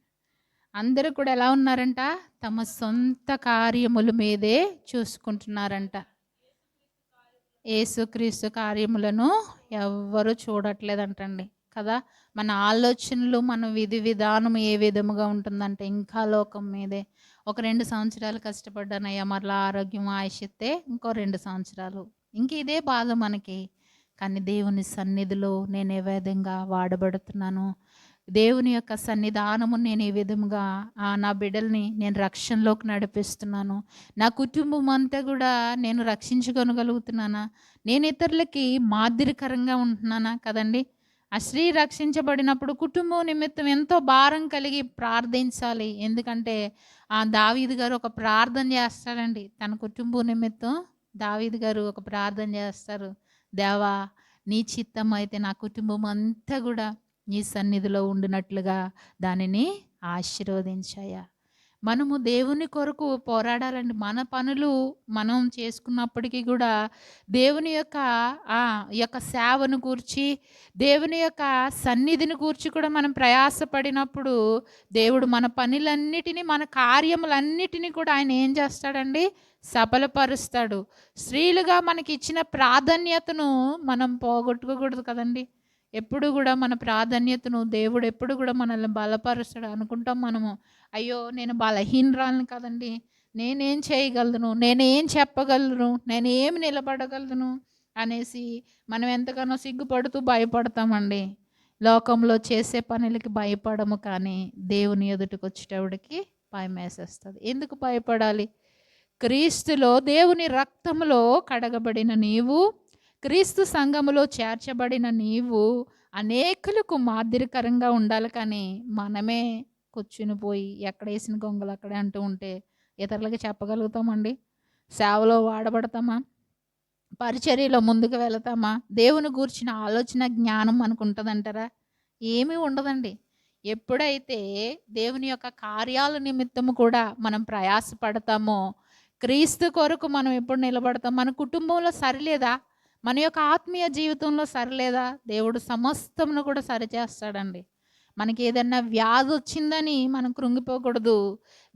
అందరూ కూడా ఎలా ఉన్నారంట? తమ సొంత కార్యముల మీదే చూసుకుంటున్నారంట. యేసుక్రీస్తు కార్యములను ఎవ్వరూ చూడట్లేదంటండి కదా. మన ఆలోచనలు, మన విధి విధానం ఏ విధముగా ఉంటుందంటే ఇంకా లోకం మీదే. ఒక 2 సంవత్సరాలు కష్టపడ్డానయ్యా, మరలా ఆరోగ్యం ఆయుషిస్తే ఇంకో 2 సంవత్సరాలు, ఇంక ఇదే బాధ మనకి. కానీ దేవుని సన్నిధిలో నేను ఏ విధంగా వాడబడుతున్నాను, దేవుని యొక్క సన్నిధానము నేను ఏ విధముగా నా బిడ్డల్ని నేను రక్షణలోకి నడిపిస్తున్నాను, నా కుటుంబం అంతా కూడా నేను రక్షించుకొనగలుగుతున్నానా, నేను ఇతరులకి మాదిరికరంగా ఉంటున్నానా కదండి. ఆ స్త్రీ రక్షించబడినప్పుడు కుటుంబం నిమిత్తం ఎంతో భారం కలిగి ప్రార్థించాలి. ఎందుకంటే దావీదు గారు ఒక ప్రార్థన చేస్తాడండి తన కుటుంబం నిమిత్తం. దావీదు గారు ఒక ప్రార్థన చేస్తారు, దేవా నీ చిత్తం అయితే నా కుటుంబం అంతా కూడా నీ సన్నిధిలో ఉండినట్లుగా దానిని ఆశీర్వదించాయా. మనము దేవుని కొరకు పోరాడాలండి. మన పనులు మనం చేసుకున్నప్పటికీ కూడా దేవుని యొక్క సేవను గూర్చి, దేవుని యొక్క సన్నిధిని గూర్చి కూడా మనం ప్రయాసపడినప్పుడు దేవుడు మన పనులన్నిటినీ, మన కార్యములన్నిటినీ కూడా ఆయన ఏం చేస్తాడండి? సఫలపరుస్తాడు. స్త్రీలుగా మనకి ఇచ్చిన ప్రాధాన్యతను మనం పోగొట్టుకోకూడదు కదండి. ఎప్పుడు కూడా మన ప్రాధాన్యతను దేవుడు ఎప్పుడు కూడా మనల్ని బలపరుస్తాడు అనుకుంటాం మనము. అయ్యో నేను బలహీనరాలను కదండి, నేనేం చేయగలను, నేనేం చెప్పగలను, నేనేం నిలబడగలను అనేసి మనం ఎంతగానో సిగ్గుపడుతూ భయపడతామండి. లోకంలో చేసే పనులకి భయపడము, కానీ దేవుని ఎదుటికి వచ్చేటప్పటికి భయం వేసేస్తుంది. ఎందుకు భయపడాలి? క్రీస్తులో దేవుని రక్తములో కడగబడిన నీవు, క్రీస్తు సంఘములో చేర్చబడిన నీవు అనేకులకు మాదిరికరంగా ఉండాలి. కానీ మనమే కూర్చుని పోయి ఎక్కడ వేసిన గొంగలు అక్కడే అంటూ ఉంటే ఇతరులకి చెప్పగలుగుతామండి? సేవలో వాడబడతామా? పరిచర్యలో ముందుకు వెళతామా? దేవుని గూర్చిన ఆలోచన జ్ఞానం మనకు ఉంటుందంటారా? ఏమీ ఉండదండి. ఎప్పుడైతే దేవుని యొక్క కార్యాల నిమిత్తము కూడా మనం ప్రయాసపడతామో, క్రీస్తు కొరకు మనం ఎప్పుడు నిలబడతాం? మన కుటుంబంలో సరిలేదా, మన యొక్క ఆత్మీయ జీవితంలో సరిలేదా, దేవుడు సమస్తమును కూడా సరిచేస్తాడండి. మనకి ఏదన్నా వ్యాధి వచ్చిందని మనం కృంగిపోకూడదు,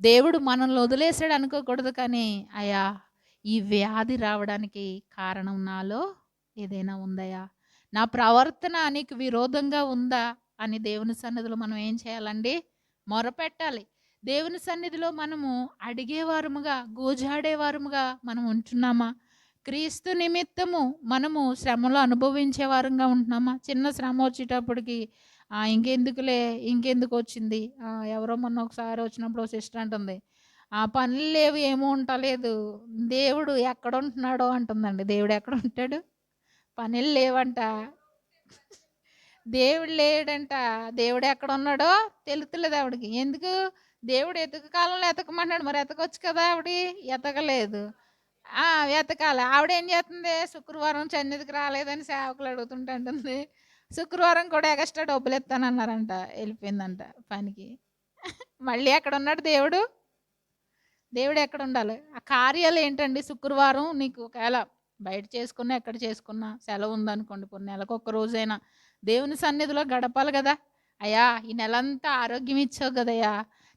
దేవుడు మనల్ని వదిలేసాడు అనుకోకూడదు. కానీ అయ్యా ఈ వ్యాధి రావడానికి కారణం నాలో ఏదైనా ఉందయా, నా ప్రవర్తన నీకు విరోధంగా ఉందా అని దేవుని సన్నిధిలో మనం ఏం చేయాలండి? మొరపెట్టాలి. దేవుని సన్నిధిలో మనము అడిగేవారముగా, గోజాడేవారముగా మనం ఉంటున్నామా? క్రీస్తు నిమిత్తము మనము శ్రమలు అనుభవించే వారంగా ఉంటున్నామా? చిన్న శ్రమ వచ్చేటప్పటికి ఇంకెందుకులే, ఇంకెందుకు వచ్చింది. ఎవరో మొన్న ఒకసారి వచ్చినప్పుడు ఓ సిస్టర్ అంటుంది, పనులు లేవు, ఏమో ఉంటలేదు, దేవుడు ఎక్కడ ఉంటున్నాడో అంటుందండి. దేవుడు ఎక్కడ ఉంటాడు? పనులు లేవంట, దేవుడు లేడంట. దేవుడు ఎక్కడున్నాడో తెలుస్తలేదు ఆవిడకి. ఎందుకు? దేవుడు ఎతక కాలంలో ఎతకమన్నాడు, మరి ఎతకొచ్చు కదా ఆవిడ. ఎతకలేదు. ఎతకాలి. ఆవిడేం చేస్తుంది? శుక్రవారం సన్నిధికి రాలేదని సేవకులు అడుగుతుంటే అంటుంది, శుక్రవారం కూడా ఎక్స్ట్రా డబ్బులు ఇస్తానన్నారంట, వెళ్ళిపోయిందంట పనికి. మళ్ళీ ఎక్కడున్నాడు దేవుడు? దేవుడు ఎక్కడ ఉండాలి? ఆ కార్యాలు ఏంటండి? శుక్రవారం నీకు ఒకవేళ బయట చేసుకున్నా, ఎక్కడ చేసుకున్నా సెలవు ఉందనుకోండి, కొన్ని నెలకు ఒక్క రోజైనా దేవుని సన్నిధిలో గడపాలి కదా. అయ్యా, ఈ నెలంతా ఆరోగ్యం ఇచ్చావు కదయ్యా,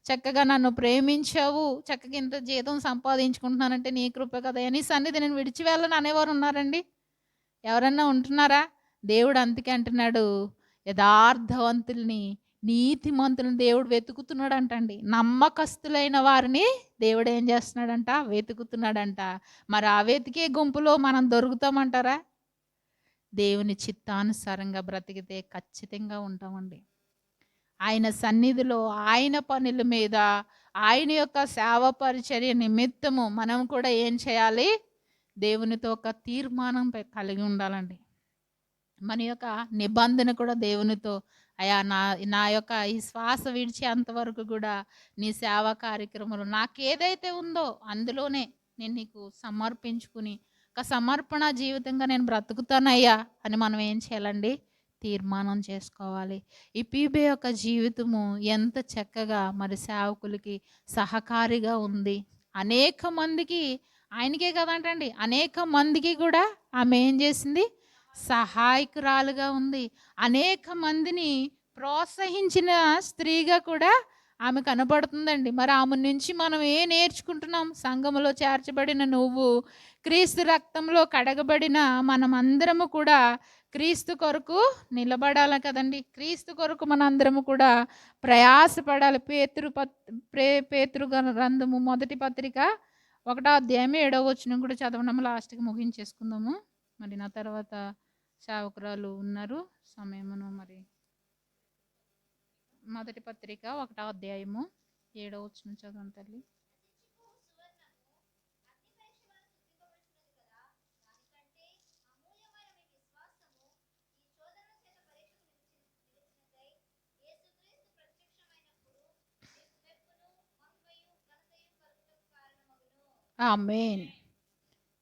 చక్కగా నన్ను ప్రేమించావు, చక్కగా ఇంత జీతం సంపాదించుకుంటున్నానంటే నీ కృప కదయ్యా, నీ సన్నిధి నేను విడిచి వెళ్ళను అనేవారు ఉన్నారండి? ఎవరన్నా ఉంటున్నారా? దేవుడు అందుకే అంటున్నాడు, యథార్థవంతుల్ని, నీతిమంతులను దేవుడు వెతుకుతున్నాడు అంటండి. నమ్మకస్తులైన వారిని దేవుడు ఏం చేస్తున్నాడంట? వెతుకుతున్నాడంట. మరి ఆ వెతికే గుంపులో మనం దొరుకుతామంటారా? దేవుని చిత్తానుసారంగా బ్రతికితే ఖచ్చితంగా ఉంటామండి. ఆయన సన్నిధిలో, ఆయన పనుల మీద, ఆయన యొక్క సేవ పరిచర్య నిమిత్తము మనం కూడా ఏం చేయాలి? దేవునితో ఒక తీర్మానం కలిగి ఉండాలండి. మన యొక్క నిబంధన కూడా దేవునితో, అయా నా యొక్క ఈ శ్వాస విడిచేంతవరకు కూడా నీ సేవా కార్యక్రమాలు నాకేదైతే ఉందో అందులోనే నేను నీకు సమర్పించుకుని ఒక సమర్పణ జీవితంగా నేను బ్రతుకుతానయ్యా అని మనం ఏం చేయాలండి? తీర్మానం చేసుకోవాలి. ఈ పీబే యొక్క జీవితము ఎంత చక్కగా మరి సేవకులకి సహకారిగా ఉంది. అనేక మందికి, ఆయనకే కదంటండి, అనేక మందికి కూడా ఆమె ఏం చేసింది? సహాయకురాలుగా ఉంది. అనేక మందిని ప్రోత్సహించిన స్త్రీగా కూడా ఆమె కనబడుతుందండి. మరి ఆమె నుంచి మనం ఏం నేర్చుకుంటున్నాం? సంఘములో చేర్చబడిన నువ్వు, క్రీస్తు రక్తంలో కడగబడిన మనమందరము కూడా క్రీస్తు కొరకు నిలబడాలి కదండి. క్రీస్తు కొరకు మనందరము కూడా ప్రయాసపడాలి. పేతురు గ్రంథము 1 పత్రిక 1వ అధ్యాయం 7వ వచనం కూడా చదవడం లాస్ట్కి ముగించేసుకుందాము. మరి నా తర్వాత సేవకురాలు ఉన్నారు, సమయమును మరి 1 పత్రిక 1వ అధ్యాయము 7వ వచనం చదవండి తల్లి. ఆమేన్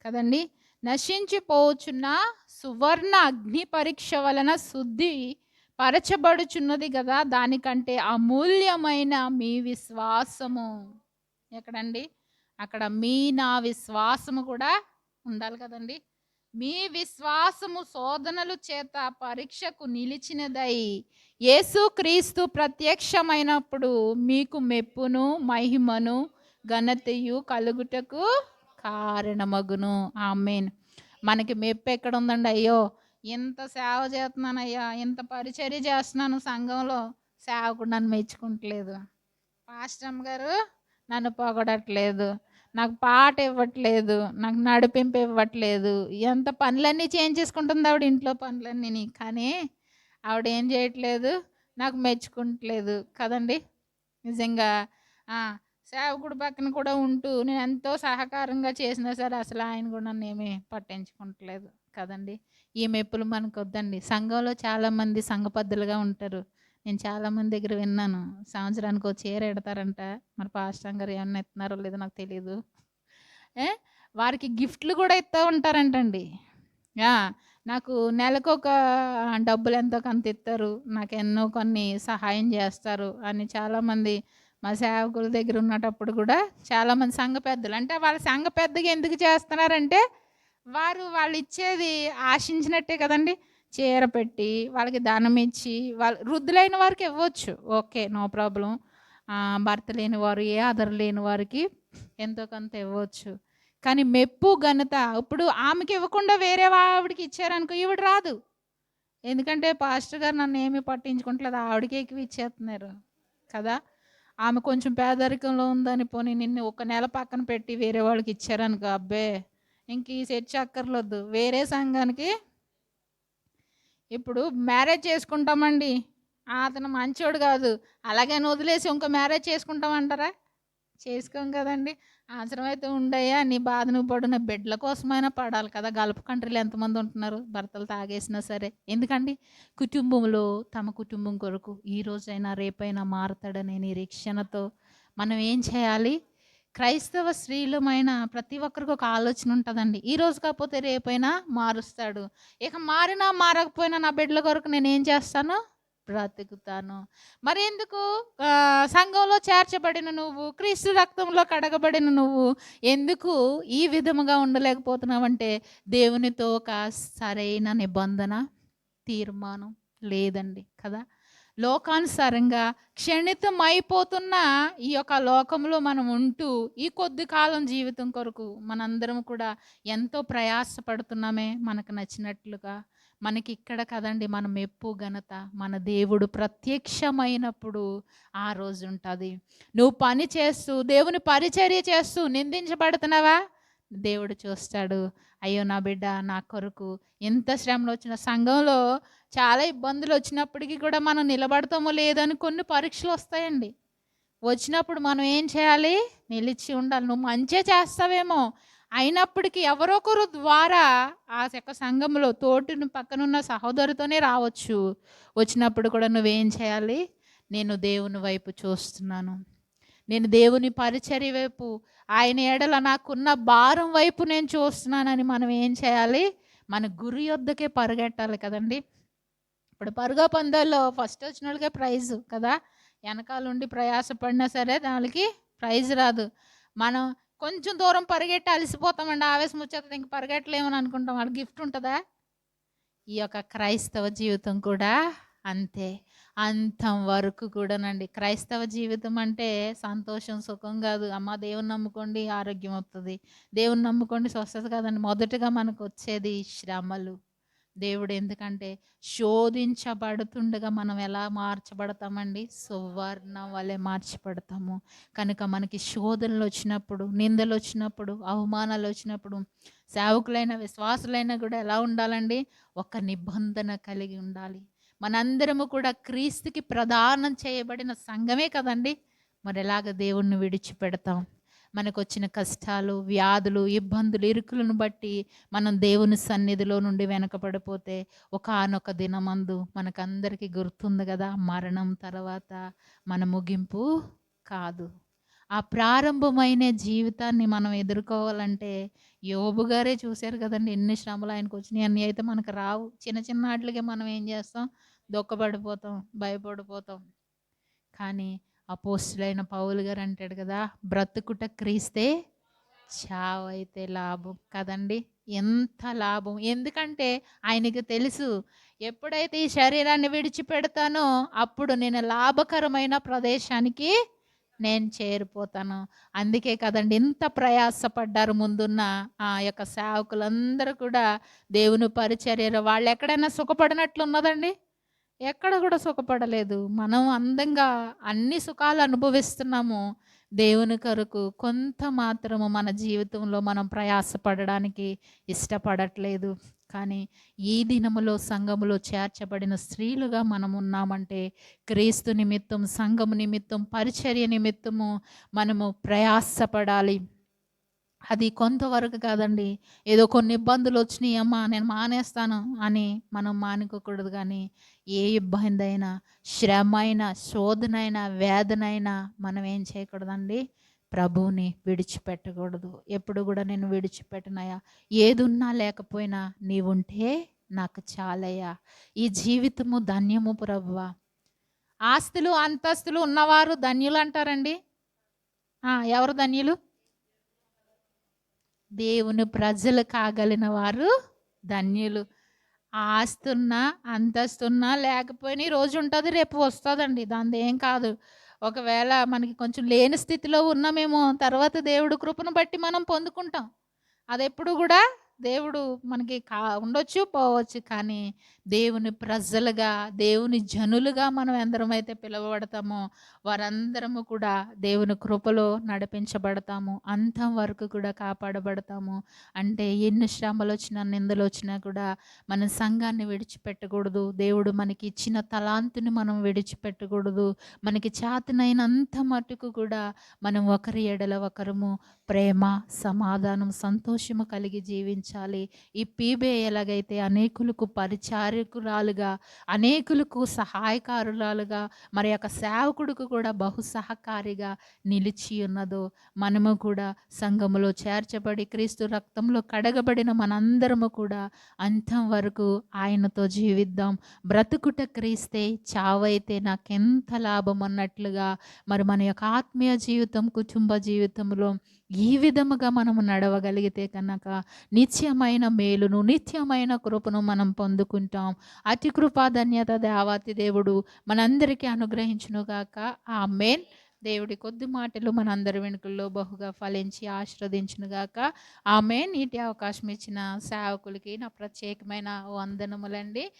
కదండి. నశించిపోచున్న సువర్ణ అగ్ని పరీక్ష వలన శుద్ధి పరచబడుచున్నది కదా, దానికంటే అమూల్యమైన మీ విశ్వాసము. ఎక్కడండి? అక్కడ మీ నా విశ్వాసము కూడా ఉండాలి కదండి. మీ విశ్వాసము శోధనలు చేత పరీక్షకు నిలిచినదై యేసుక్రీస్తు ప్రత్యక్షమైనప్పుడు మీకు మెప్పును, మహిమను, ఘనతయు కలుగుటకు కారణమగును. ఆమేన్. మనకి మెప్పు ఎక్కడ ఉందండి? అయ్యో, ఇంత సేవ చేస్తున్నానయ్యా, ఇంత పరిచర్య చేస్తున్నాను సంఘంలో, సేవకుడు నన్ను మెచ్చుకుంటలేదు, పాస్టర్ గారు నన్ను పొగడట్లేదు, నాకు పాట ఇవ్వట్లేదు, నాకు నడిపింపు ఇవ్వట్లేదు, ఎంత పనులన్నీ చేసుకుంటుంది ఆవిడ, ఇంట్లో పనులన్నీ. కానీ ఆవిడ ఏం చేయట్లేదు? నాకు మెచ్చుకుంటలేదు కదండి. నిజంగా సేవకుడు పక్కన కూడా ఉంటూ నేను ఎంతో సహకారంగా చేసినా సరే అసలు ఆయన కూడా నన్ను ఏమీ పట్టించుకుంటలేదు కదండి. ఈ మెప్పులు మనకు వద్దండి. సంఘంలో చాలామంది సంఘపద్ధులుగా ఉంటారు. నేను చాలామంది దగ్గర విన్నాను, సంవత్సరానికి ఒక చీర ఎడతారంట. మరి పాస్టర్ గారు ఏమన్నా ఇస్తున్నారో లేదో నాకు తెలియదు. వారికి గిఫ్ట్లు కూడా ఇస్తూ ఉంటారంటండి. నాకు నెలకు డబ్బులు ఎంతో కొంత ఇస్తారు, నాకు ఎన్నో కొన్ని సహాయం చేస్తారు అని చాలామంది మా సేవకుల దగ్గర ఉన్నటప్పుడు కూడా చాలామంది సంఘ పెద్దలు, అంటే వాళ్ళ సంఘ పెద్దగా ఎందుకు చేస్తున్నారంటే వాళ్ళు ఇచ్చేది ఆశించినట్టే కదండి. చీర పెట్టి వాళ్ళకి దానం ఇచ్చి, వాళ్ళు వృద్ధులైన వారికి ఇవ్వచ్చు, ఓకే, నో ప్రాబ్లం. భర్త లేని వారు, ఏ ఆధారం లేని వారికి ఎంతో కొంత ఇవ్వచ్చు. కానీ మెప్పు, ఘనత ఇప్పుడు ఆమెకి ఇవ్వకుండా వేరే ఆవిడకి ఇచ్చారనుకో, ఈవిడ రాదు. ఎందుకంటే పాస్టర్ గారు నన్ను ఏమీ పట్టించుకుంటలేదు, ఆవిడకి ఎక్కువ ఇచ్చేస్తున్నారు కదా. ఆమె కొంచెం పేదరికంలో ఉందని పోనీ నిన్ను ఒక నెల పక్కన పెట్టి వేరే వాళ్ళకి ఇచ్చారనుకో, అబ్బే ఇంక ఈ చర్చ అక్కర్లొద్దు, వేరే సంఘానికి. ఇప్పుడు మ్యారేజ్ చేసుకుంటామండి, అతను మంచోడు కాదు, అలాగని వదిలేసి ఇంకో మ్యారేజ్ చేసుకుంటామంటారా? చేసుకోం కదండి. అవసరమైతే ఉండయ్యా నీ బాధ నువ్వు పడు, నా బిడ్డల కోసమైనా పడాలి కదా. గల్ఫ్ కంట్రీలో ఎంతమంది ఉంటున్నారు భర్తలు తాగేసినా సరే. ఎందుకండి? కుటుంబంలో తమ కుటుంబం కొరకు ఈ రోజైనా రేపైనా మారతాడనే నిరీక్షణతో మనం ఏం చేయాలి? క్రైస్తవ స్త్రీలమైన ప్రతి ఒక్కరికి ఒక ఆలోచన ఉంటుందండి. ఈ రోజు కాకపోతే రేపైనా మారుస్తాడు. ఇక మారినా మారకపోయినా నా బిడ్డల కొరకు నేను ఏం చేస్తాను? బ్రతుకుతాను. మరెందుకు సంఘంలో చేర్చబడిన నువ్వు, క్రీస్తు రక్తంలో కడగబడిన నువ్వు ఎందుకు ఈ విధముగా ఉండలేకపోతున్నావంటే దేవునితో ఒక సరైన నిబంధన, తీర్మానం లేదండి కదా. లోకానుసారంగా క్షణితం అయిపోతున్న ఈ యొక్క లోకంలో మనం ఉంటూ ఈ కొద్ది కాలం జీవితం కొరకు మనందరం కూడా ఎంతో ప్రయాసపడుతున్నామే మనకు నచ్చినట్లుగా. మనకి ఇక్కడ కదండి మన మెప్పు ఘనత మన దేవుడు ప్రత్యక్షమైనప్పుడు ఆ రోజు ఉంటుంది. నువ్వు పని చేస్తూ దేవుని పరిచర్య చేస్తూ నిందించబడుతున్నావా? దేవుడు చూస్తాడు. అయ్యో నా బిడ్డ నా కొరకు ఎంత శ్రమలు వచ్చిన, సంఘంలో చాలా ఇబ్బందులు వచ్చినప్పటికీ కూడా మనం నిలబడతామో లేదని కొన్ని పరీక్షలు వస్తాయండి. వచ్చినప్పుడు మనం ఏం చేయాలి? నిలిచి ఉండాలి. నువ్వు మంచే చేస్తావేమో, అయినప్పటికీ ఎవరొకరు ద్వారా ఆ యొక్క సంఘంలో తోటిని పక్కనున్న సహోదరుతోనే రావచ్చు. వచ్చినప్పుడు కూడా నువ్వేం చేయాలి? నేను దేవుని వైపు చూస్తున్నాను, నేను దేవుని పరిచర్య వైపు, ఆయన ఎడల నాకున్న భారం వైపు నేను చూస్తున్నానని మనం ఏం చేయాలి? మన గురి యొద్దకే పరిగెట్టాలి కదండి. ఇప్పుడు పరుగు పందాల్లో ఫస్ట్ వచ్చిన వాళ్ళకే ప్రైజు కదా. వెనకాల ఉండి ప్రయాసపడినా సరే దానికి ప్రైజ్ రాదు. మనం కొంచెం దూరం పరిగెట్టి అలసిపోతామండి, ఆవేశం వచ్చేస్తుంది, ఇంక పరిగెట్టలేమని అనుకుంటాం. వాళ్ళకి గిఫ్ట్ ఉంటుందా? ఈ యొక్క క్రైస్తవ జీవితం కూడా అంతే. అంతం వరకు కూడానండి. క్రైస్తవ జీవితం అంటే సంతోషం సుఖం కాదు. అమ్మ దేవుని నమ్ముకోండి ఆరోగ్యం వస్తుంది, దేవుని నమ్ముకోండి స్వస్థత కాదండి. మొదటగా మనకు వచ్చేది శ్రమలు. దేవుడు ఎందుకంటే శోధించబడుతుండగా మనం ఎలా మార్చబడతామండి? సువర్ణ వలె మార్చబడతాము. కనుక మనకి శోధనలు వచ్చినప్పుడు, నిందలు వచ్చినప్పుడు, అవమానాలు వచ్చినప్పుడు సేవకులైన విశ్వాసులైనా కూడా ఎలా ఉండాలండి? ఒక నిబంధన కలిగి ఉండాలి. మనందరము కూడా క్రీస్తుకి ప్రదానం చేయబడిన సంఘమే కదండి. మరి ఎలాగ దేవుణ్ణి విడిచిపెడతాం? మనకు వచ్చిన కష్టాలు, వ్యాధులు, ఇబ్బందులు, ఇరుకులను బట్టి మనం దేవుని సన్నిధిలో నుండి వెనకబడిపోతే ఒకానొక దినమందు మనకందరికీ గుర్తుంది కదా, మరణం తర్వాత మన ముగింపు కాదు. ఆ ప్రారంభమైన జీవితాన్ని మనం ఎదుర్కోవాలంటే యోబు గారే చూశారు కదండి. ఎన్ని శ్రమలు ఆయనకు వచ్చినాయి. అన్నీ అయితే మనకు రావు. చిన్న చిన్న వాటికే మనం ఏం చేస్తాం? దుఃఖపడిపోతాం, భయపడిపోతాం. కానీ అపోస్తులైన పౌలు గారు అంటాడు కదా, బ్రతుకుట క్రీస్తే, చావైతే లాభం కదండి. ఎంత లాభం! ఎందుకంటే ఆయనకి తెలుసు, ఎప్పుడైతే ఈ శరీరాన్ని విడిచిపెడతానో అప్పుడు నేను లాభకరమైన ప్రదేశానికి నేను చేరిపోతాను. అందుకే కదండి ఇంత ప్రయాసపడ్డారు ముందున్న ఆ యొక్క సేవకులందరూ కూడా దేవుని పరిచర్యలో. వాళ్ళు ఎక్కడైనా సుఖపడినట్లు ఉన్నదండి? ఎక్కడ కూడా సుఖపడలేదు. మనం అందంగా అన్ని సుఖాలు అనుభవిస్తున్నాము. దేవుని కొరకు కొంత మాత్రము మన జీవితంలో మనం ప్రయాసపడడానికి ఇష్టపడట్లేదు. కానీ ఈ దినములో సంఘములో చేర్చబడిన స్త్రీలుగా మనం ఉన్నామంటే క్రీస్తు నిమిత్తం, సంఘము నిమిత్తం, పరిచర్య నిమిత్తము మనము ప్రయాసపడాలి. అది కొంతవరకు కాదండి. ఏదో కొన్ని ఇబ్బందులు వచ్చినాయి, అమ్మా నేను మానేస్తాను అని మనం మానుకోకూడదు. కానీ ఏ ఇబ్బంది అయినా, శ్రమ అయినా, శోధనైనా, వేదనైనా మనం ఏం చేయకూడదండి? ప్రభువుని విడిచిపెట్టకూడదు. ఎప్పుడు కూడా నేను విడిచిపెట్టనయ్యా, ఏది ఉన్నా లేకపోయినా నీవుంటే నాకు చాలయ్యా, ఈ జీవితము ధన్యము ప్రభువా. ఆస్తులు అంతస్తులు ఉన్నవారు ధన్యులు అంటారండి. ఎవరు ధన్యులు? దేవుని ప్రజలు కాగలిగిన వారు ధన్యులు. ఆస్తున్నా అంతస్తున్నా లేకపోయినా ఈ రోజు ఉంటుంది, రేపు వస్తుందండి, దానిది ఏం కాదు. ఒకవేళ మనకి కొంచెం లేని స్థితిలో ఉన్నామేమో, తర్వాత దేవుడు కృపను బట్టి మనం పొందుకుంటాం. అది ఎప్పుడు కూడా దేవుడు మనకి ఉండొచ్చు, పోవచ్చు. కానీ దేవుని ప్రజలుగా, దేవుని జనులుగా మనం ఎందరమైతే పిలువబడతామో వారందరము కూడా దేవుని కృపలో నడిపించబడతాము. అంతం వరకు కూడా కాపాడబడతాము. అంటే ఎన్ని శ్రమలొచ్చినా, నిందలొచ్చినా కూడా మన సంఘాన్ని విడిచిపెట్టకూడదు. దేవుడు మనకి ఇచ్చిన తలాంతుని మనం విడిచిపెట్టకూడదు. మనకి చేతనైనంత మట్టుకు కూడా మనం ఒకరి ఎడల ఒకరము ప్రేమ, సమాధానం, సంతోషము కలిగి జీవించాలి. ఈ పీబే ఎలాగైతే అనేకులకు పరిచారకురాలుగా, అనేకులకు సహాయకారురాలుగా, మరి యొక్క సేవకుడికి కూడా బహు సహకారిగా నిలిచి ఉన్నదో, మనము కూడా సంఘములో చేర్చబడి క్రీస్తు రక్తంలో కడగబడిన మనందరము కూడా అంతం వరకు ఆయనతో జీవిద్దాం. బ్రతుకుట క్రీస్తే, చావైతే నాకెంత లాభం అన్నట్లుగా మరి మన యొక్క ఆత్మీయ జీవితం, కుటుంబ జీవితంలో ఈ విధముగా మనము నడవగలిగితే కనుక నిత్యమైన మేలును, నిత్యమైన కృపను మనం పొందుకుంటాం. అతి కృపా ధన్యత దేవాతి దేవుడు మనందరికీ అనుగ్రహించునుగాక. ఆమేన్. దేవుడి కొద్ది మాటలు మనందరి వెనుకల్లో బహుగా ఫలించి ఆశీర్వదించునుగాక. ఆమేన్. నీటి అవకాశం ఇచ్చిన సేవకులకి నా ప్రత్యేకమైన వందనములండి.